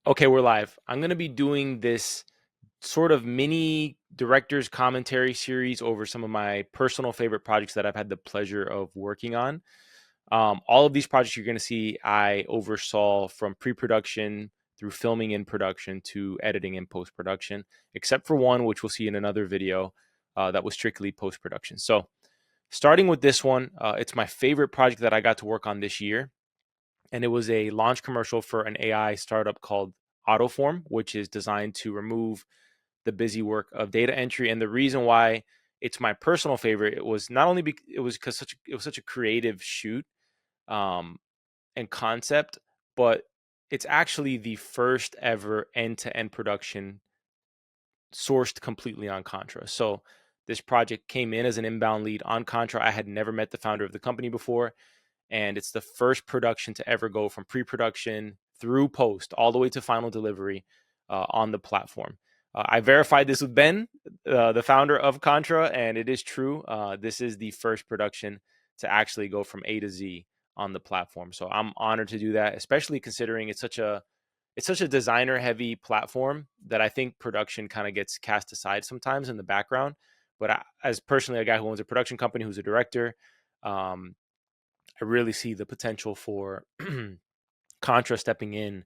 Okay, we're live. I'm going to be doing this sort of mini director's commentary series over some of my personal favorite projects that I've had the pleasure of working on. All of these projects you're going to see, I oversaw from pre production through filming in production to editing and post production, except for one, which we'll see in another video that was strictly post production. So, starting with this one, it's my favorite project that I got to work on this year, and it was a launch commercial for an AI startup called Autoform, which is designed to remove the busy work of data entry. And the reason why it's my personal favorite, it was not only it was because it was such a creative shoot um, and concept, but it's actually the first ever end-to-end production sourced completely on Contra. So this project came in as an inbound lead on Contra. I had never met the founder of the company before, and it's the first production to ever go from pre-production through post all the way to final delivery on the platform. I verified this with Ben, the founder of Contra, and it is true. This is the first production to actually go from A to Z on the platform. So I'm honored to do that, especially considering it's such a designer heavy platform that I think production kind of gets cast aside sometimes in the background. But as personally a guy who owns a production company, who's a director, um, I really see the potential for Contra stepping in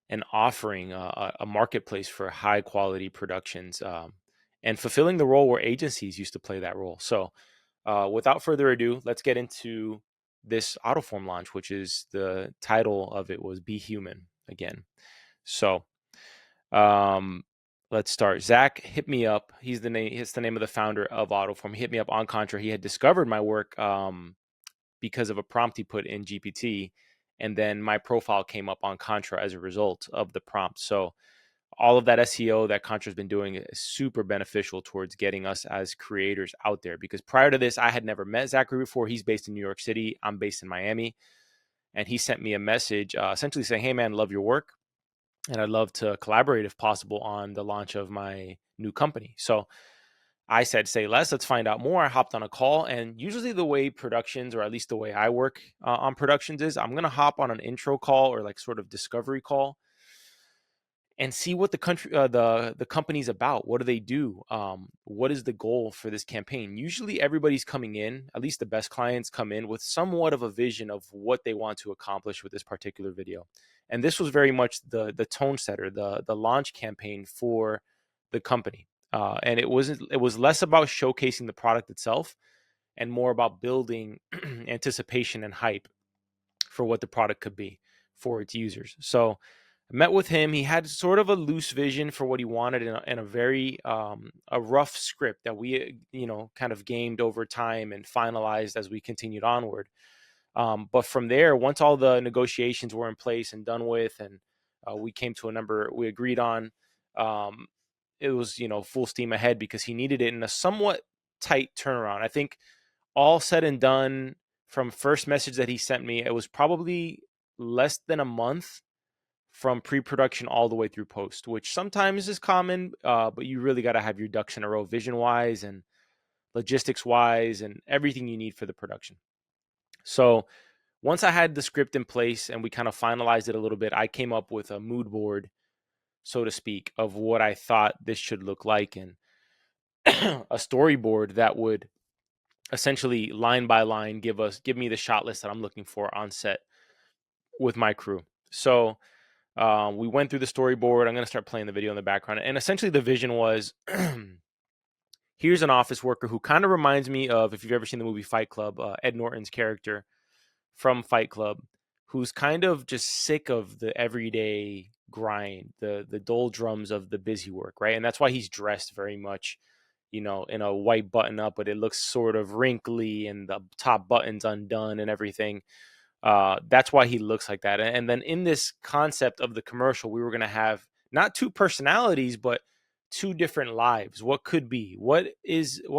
and offering a marketplace for high quality productions, and fulfilling the role where agencies used to play that role. So, without further ado, let's get into this Autoform launch, which is the title of it was "Be Human" again. So, um, let's start. Zach hit me up. He's the name. It's the name of the founder of Autoform. He hit me up on Contra. He had discovered my work because of a prompt he put in GPT. And then my profile came up on Contra as a result of the prompt. So all of that SEO that Contra's been doing is super beneficial towards getting us as creators out there. Because prior to this, I had never met Zachary before. He's based in New York City. I'm based in Miami. And he sent me a message essentially saying, "Hey, man, love your work. And I'd love to collaborate if possible on the launch of my new company." So I said, "Say less, let's find out more." I hopped on a call, and usually the way productions, or at least the way I work on productions, is I'm gonna hop on an intro call or like sort of discovery call and see what the company's about. What do they do? What is the goal for this campaign? Usually, everybody's coming in. At least the best clients come in with somewhat of a vision of what they want to accomplish with this particular video, and this was very much the tone setter, the launch campaign for the company. And it was less about showcasing the product itself and more about building anticipation and hype for what the product could be for its users. So I met with him. He had sort of a loose vision for what he wanted in a very a rough script that we kind of gamed over time and finalized as we continued onward. But from there, once all the negotiations were in place and done with, and we came to a number we agreed on, um, it was full steam ahead because he needed it in a somewhat tight turnaround. I think all said and done, from first message that he sent me, it was probably less than a month from pre-production all the way through post, which sometimes is common, but you really got to have your ducks in a row, vision-wise and logistics-wise, and everything you need for the production. So once I had the script in place and we kind of finalized it a little bit, I came up with a mood board, so to speak, of what I thought this should look like, and a storyboard that would essentially line by line give me the shot list that I'm looking for on set with my crew. So we went through the storyboard. I'm going to start playing the video in the background, and essentially the vision was here's an office worker who kind of reminds me of, if you've ever seen the movie Fight Club, Ed Norton's character from Fight Club, who's kind of just sick of the everyday grind, the doldrums of the busy work, right? And that's why he's dressed very much, in a white button up, but it looks sort of wrinkly and the top button's undone and everything. That's why he looks like that. And then in this concept of the commercial, we were going to have not two personalities, but two different lives. What could be? What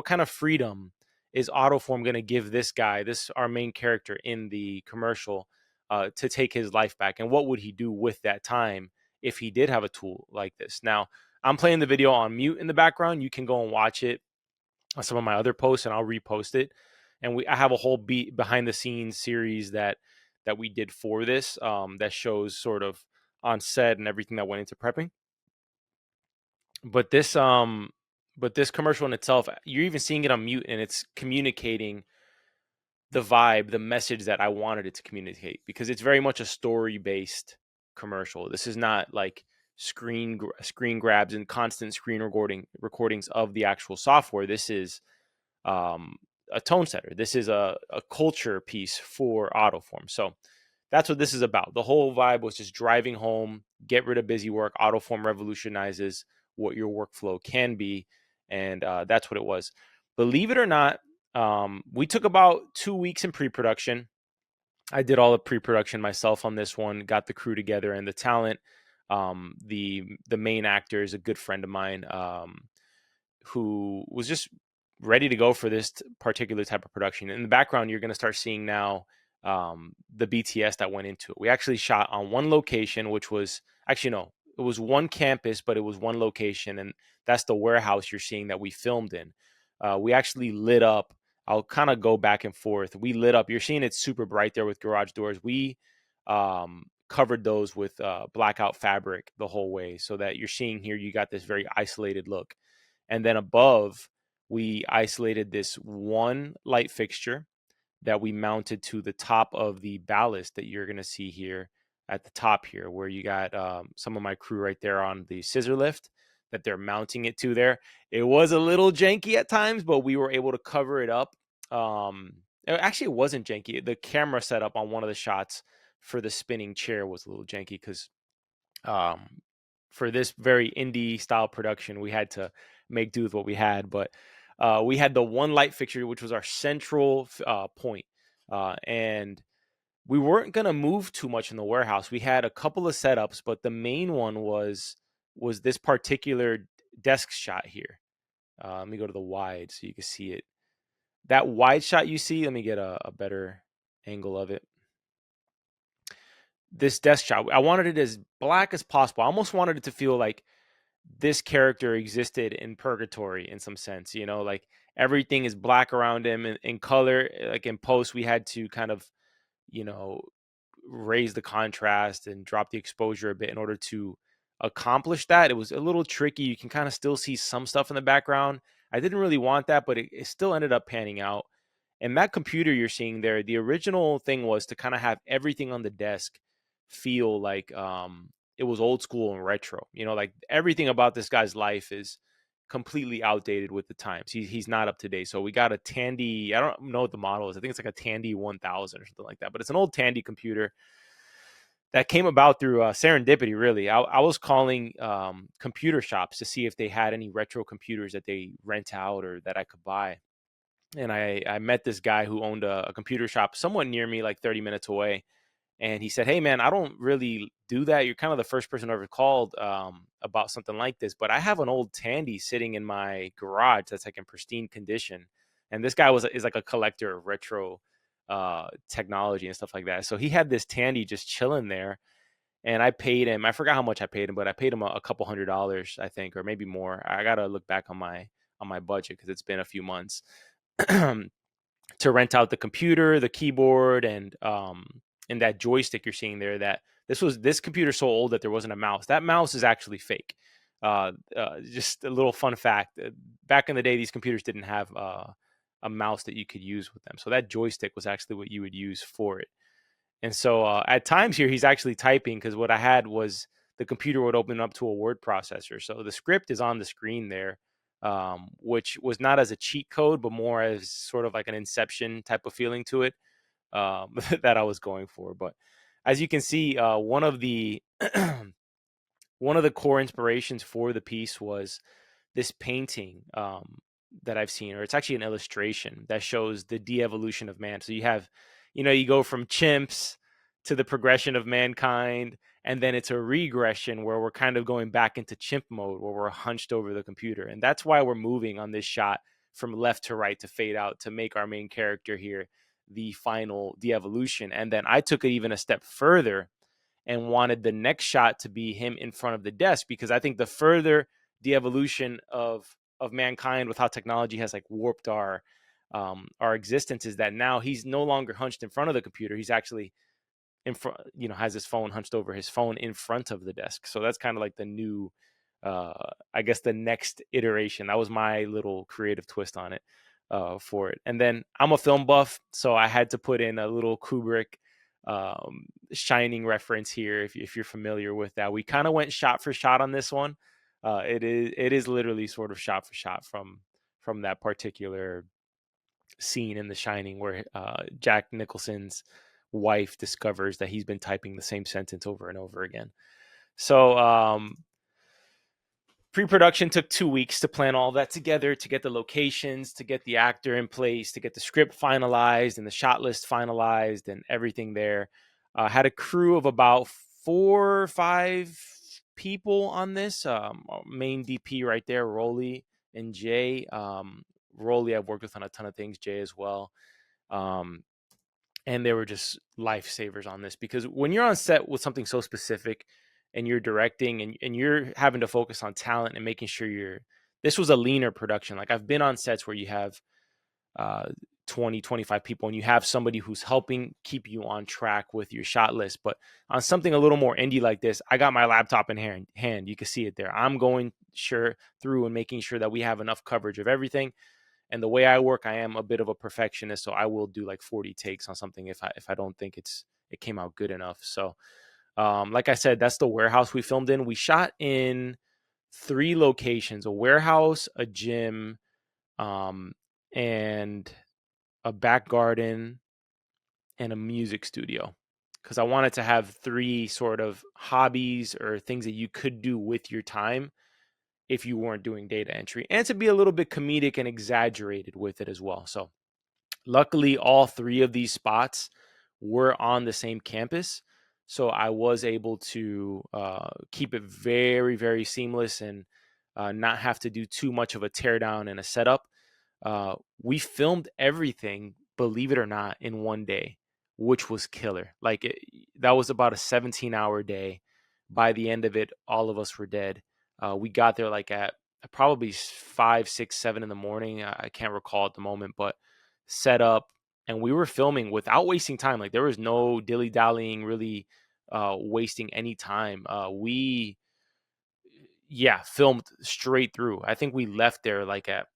kind of freedom is Autoform going to give this guy, this our main character in the commercial, to take his life back? And what would he do with that time if he did have a tool like this? Now, I'm playing the video on mute in the background. You can go and watch it on some of my other posts, and I'll repost it. And I have a whole behind the scenes series that we did for this, that shows sort of on set and everything that went into prepping. But this commercial in itself, you're even seeing it on mute, and it's communicating the vibe, the message that I wanted it to communicate, because it's very much a story based commercial. This is not like screen grabs and constant screen recordings of the actual software. This is um, a tone setter. This is a culture piece for Autoform. So that's what this is about. The whole vibe was just driving home, get rid of busy work. Autoform revolutionizes what your workflow can be. And that's what it was. Believe it or not, we took about 2 weeks in pre-production. I did all the pre-production myself on this one, got the crew together and the talent. The main actor is a good friend of mine, who was just ready to go for this particular type of production. In the background, you're going to start seeing now the BTS that went into it. We actually shot on one location, which was actually no, it was one campus, but it was one location, and that's the warehouse you're seeing that we filmed in. We actually lit up. I'll kind of go back and forth. We lit up. You're seeing it super bright there with garage doors. We covered those with blackout fabric the whole way, so that you're seeing here you got this very isolated look. And then above, we isolated this one light fixture that we mounted to the top of the ballast that you're going to see here at the top here, where you got some of my crew right there on the scissor lift that they're mounting it to there. It was a little janky at times, but we were able to cover it up. Actually, it wasn't janky. The camera setup on one of the shots for the spinning chair was a little janky because for this very indie style production, we had to make do with what we had. But we had the one light fixture, which was our central point. And we weren't going to move too much in the warehouse. We had a couple of setups, but the main one was this particular desk shot here. Let me go to the wide so you can see it. That wide shot you see, let me get a better angle of it. This desk shot, I wanted it as black as possible. I almost wanted it to feel like this character existed in purgatory in some sense, like everything is black around him in color. Like in post, we had to kind of, you know, raise the contrast and drop the exposure a bit in order to accomplish that. It was a little tricky. You can kind of still see some stuff in the background. I didn't really want that, but it still ended up panning out. And that computer you're seeing there, the original thing was to kind of have everything on the desk feel like it was old school and retro. Like everything about this guy's life is completely outdated with the times. He's not up to date. So we got a Tandy. I don't know what the model is. I think it's like a Tandy 1000 or something like that. But it's an old Tandy computer that came about through serendipity. Really, I was calling computer shops to see if they had any retro computers that they rent out or that I could buy. And I met this guy who owned a computer shop somewhat near me, like 30 minutes away. And he said, "Hey, man, I don't really do that. You're kind of the first person I ever called about something like this. But I have an old Tandy sitting in my garage that's like in pristine condition." And this guy is like a collector of retro technology and stuff like that. So he had this Tandy just chilling there. And I paid him. I forgot how much I paid him, but I paid him a couple $100s, I think, or maybe more. I gotta look back on my budget because it's been a few months. To rent out the computer, the keyboard, and that joystick you're seeing there. That this computer's so old that there wasn't a mouse. That mouse is actually fake. Just a little fun fact: back in the day, these computers didn't have a mouse that you could use with them. So that joystick was actually what you would use for it. And so at times here, he's actually typing because what I had was the computer would open up to a word processor. So the script is on the screen there, which was not as a cheat code, but more as sort of like an Inception type of feeling to it that I was going for. But as you can see, one of the one of the core inspirations for the piece was this painting that I've seen, or it's actually an illustration that shows the de-evolution of man. So you have, you go from chimps to the progression of mankind, and then it's a regression where we're kind of going back into chimp mode, where we're hunched over the computer. And that's why we're moving on this shot from left to right to fade out to make our main character here the final de-evolution. And then I took it even a step further and wanted the next shot to be him in front of the desk, because I think the further the evolution of mankind with how technology has like warped our existence is that now he's no longer hunched in front of the computer. He's actually in front, has his phone hunched over his phone in front of the desk. So that's kind of like the new, I guess the next iteration. That was my little creative twist on it, for it. And then I'm a film buff, so I had to put in a little Kubrick, Shining reference here. If you're familiar with that, we kind of went shot for shot on this one. It is literally sort of shot for shot from that particular scene in The Shining where Jack Nicholson's wife discovers that he's been typing the same sentence over and over again. So pre-production took 2 weeks to plan all that together, to get the locations, to get the actor in place, to get the script finalized and the shot list finalized and everything there. Had a crew of about 4 or 5 people on this. Main DP right there, Rolly and Jay. Rolly I've worked with on a ton of things, Jay as well. And they were just lifesavers on this, because when you're on set with something so specific and you're directing and you're having to focus on talent and making sure this was a leaner production. Like I've been on sets where you have 20, 25 people and you have somebody who's helping keep you on track with your shot list. But on something a little more indie like this, I got my laptop in hand. You can see it there. I'm going through and making sure that we have enough coverage of everything. And the way I work, I am a bit of a perfectionist, so I will do like 40 takes on something if I don't think it came out good enough. So, like I said, that's the warehouse we filmed in. We shot in 3 locations: a warehouse, a gym, and a back garden, and a music studio. Because I wanted to have 3 sort of hobbies or things that you could do with your time if you weren't doing data entry, and to be a little bit comedic and exaggerated with it as well. So luckily, all 3 of these spots were on the same campus. So I was able to keep it very, very seamless and not have to do too much of a teardown and a setup. We filmed everything, believe it or not, in one day, which was killer. That was about a 17-hour day. By the end of it, all of us were dead. We got there like at probably 5, 6, 7 in the morning. I can't recall at the moment, but set up, and we were filming without wasting time. Like there was no dilly dallying, really wasting any time. We filmed straight through. I think we left there like at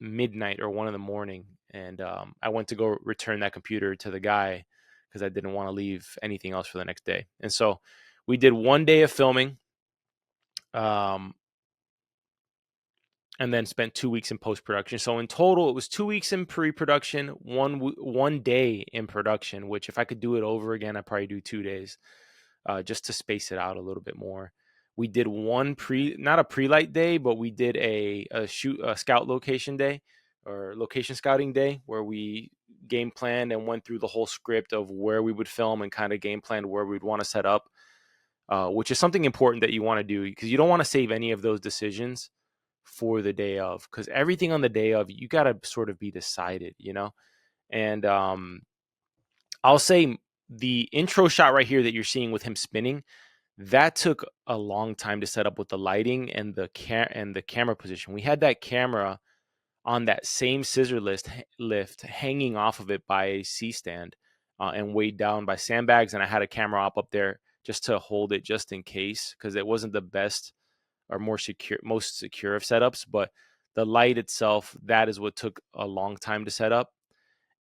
midnight or 1 in the morning, and I went to go return that computer to the guy because I didn't want to leave anything else for the next day. And so we did 1 day of filming, and then spent 2 weeks in post production. So in total, it was 2 weeks in pre production, one day in production. Which if I could do it over again, I'd probably do 2 days, just to space it out a little bit more. We did one not a pre-light day, but we did a scout location day, or location scouting day, where we game planned and went through the whole script of where we would film and kind of game planned where we'd want to set up, which is something important that you want to do, because you don't want to save any of those decisions for the day of, because everything on the day of, you got to sort of be decided. And I'll say the intro shot right here that you're seeing with him spinning, that took a long time to set up with the lighting and the camera position. We had that camera on that same scissor lift hanging off of it by a C-stand, and weighed down by sandbags, and I had a camera up there just to hold it just in case, because it wasn't the best or most secure of setups. But the light itself, that is what took a long time to set up.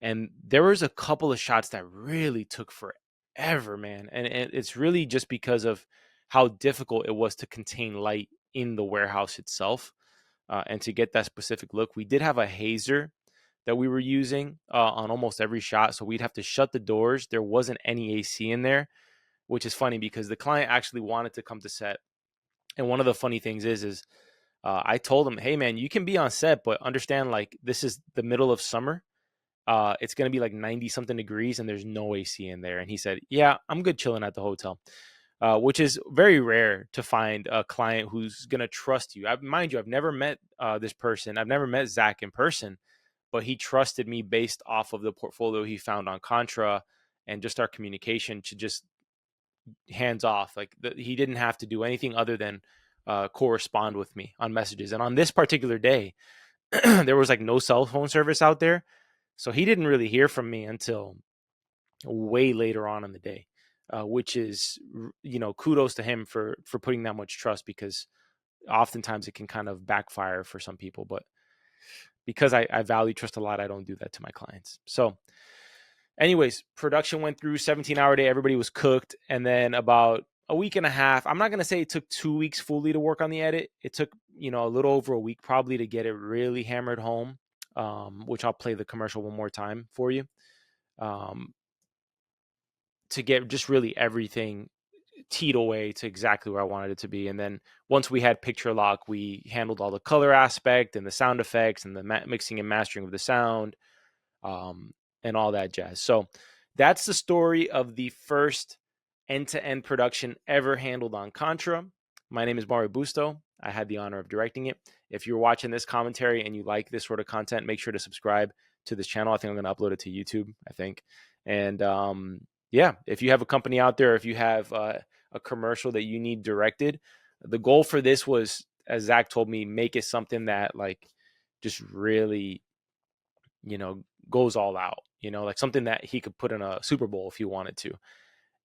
And there was a couple of shots that really took forever, man. And it's really just because of how difficult it was to contain light in the warehouse itself, and to get that specific look. We did have a hazer that we were using on almost every shot, so we'd have to shut the doors. There wasn't any AC in there, which is funny because the client actually wanted to come to set. And one of the funny things is I told him, hey man, you can be on set, but understand, like, this is the middle of summer. It's going to be like 90 something degrees and there's no AC in there. And he said, yeah, I'm good chilling at the hotel, which is very rare to find a client who's going to trust you. Mind you, I've never met this person. I've never met Zach in person, but he trusted me based off of the portfolio he found on Contra and just our communication, to just hands off. Like he didn't have to do anything other than correspond with me on messages. And on this particular day, there was like no cell phone service out there. So he didn't really hear from me until way later on in the day. which is, kudos to him for putting that much trust, because oftentimes it can kind of backfire for some people. But because I value trust a lot, I don't do that to my clients. So anyways, production went through 17-hour day. Everybody was cooked. And then about a week and a half, I'm not going to say it took 2 weeks fully to work on the edit. It took, a little over a week probably to get it really hammered home, which I'll play the commercial one more time for you, to get just really everything teed away to exactly where I wanted it to be. And then once we had picture lock, we handled all the color aspect and the sound effects and the mixing and mastering of the sound, and all that jazz. So that's the story of the first end-to-end production ever handled on Contra. My name is Mario Busto. I had the honor of directing it. If you're watching this commentary and you like this sort of content, make sure to subscribe to this channel. I think I'm going to upload it to YouTube, I think. And yeah, if you have a company out there, if you have a commercial that you need directed, the goal for this was, as Zach told me, make it something that like just really, goes all out, like something that he could put in a Super Bowl if he wanted to.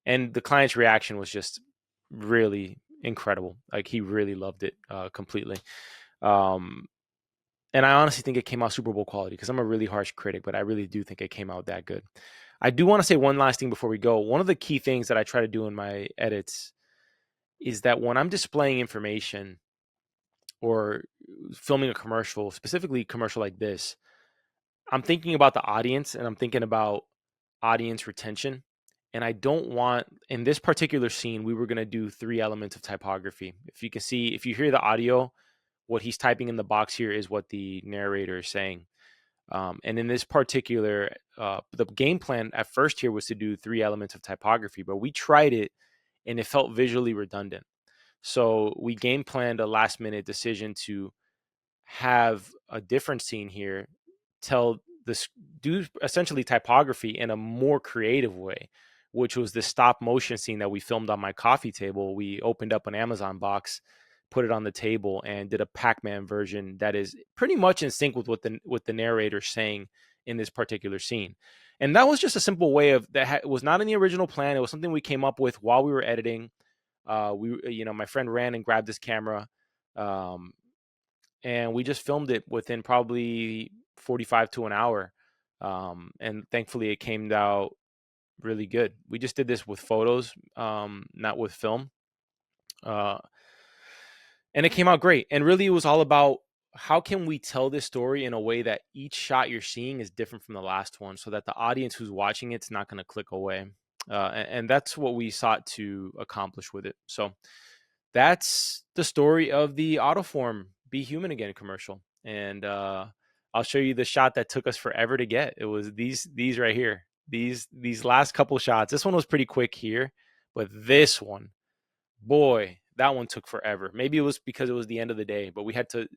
And the client's reaction was just really incredible. Like he really loved it completely. And I honestly think it came out Super Bowl quality, because I'm a really harsh critic, but I really do think it came out that good. I do want to say one last thing before we go. One of the key things that I try to do in my edits is that when I'm displaying information or filming a commercial, specifically a commercial like this, I'm thinking about the audience and I'm thinking about audience retention. And I don't want, in this particular scene, we were going to do 3 elements of typography. If you can see, if you hear the audio, what he's typing in the box here is what the narrator is saying. And in this particular, the game plan at first here was to do 3 elements of typography, but we tried it and it felt visually redundant. So we game planned a last minute decision to have a different scene here, tell this, do essentially typography in a more creative way, which was the stop motion scene that we filmed on my coffee table. We opened up an Amazon box, put it on the table, and did a Pac-Man version that is pretty much in sync with what the narrator saying in this particular scene. And that was just a simple way of that. Was not in the original plan. It was something we came up with while we were editing. My friend ran and grabbed this camera, and we just filmed it within probably 45 to an hour. And thankfully it came out really good. We just did this with photos, not with film. And it came out great. And really it was all about, how can we tell this story in a way that each shot you're seeing is different from the last one, so that the audience who's watching it's not going to click away. And that's what we sought to accomplish with it. So that's the story of the Autoform Be Human Again commercial. And I'll show you the shot that took us forever to get. It was these right here. These last couple shots. This one was pretty quick here, but this one, boy, that one took forever. Maybe it was because it was the end of the day, but we had to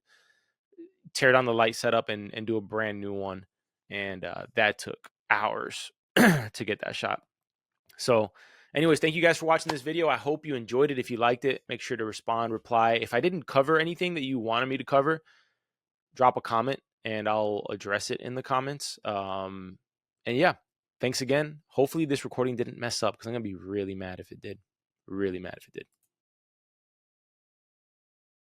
tear down the light setup and do a brand new one. And that took hours to get that shot. So anyways, thank you guys for watching this video. I hope you enjoyed it. If you liked it, make sure to reply. If I didn't cover anything that you wanted me to cover, drop a comment and I'll address it in the comments. And yeah, thanks again. Hopefully this recording didn't mess up, because I'm going to be really mad if it did. Really mad if it did.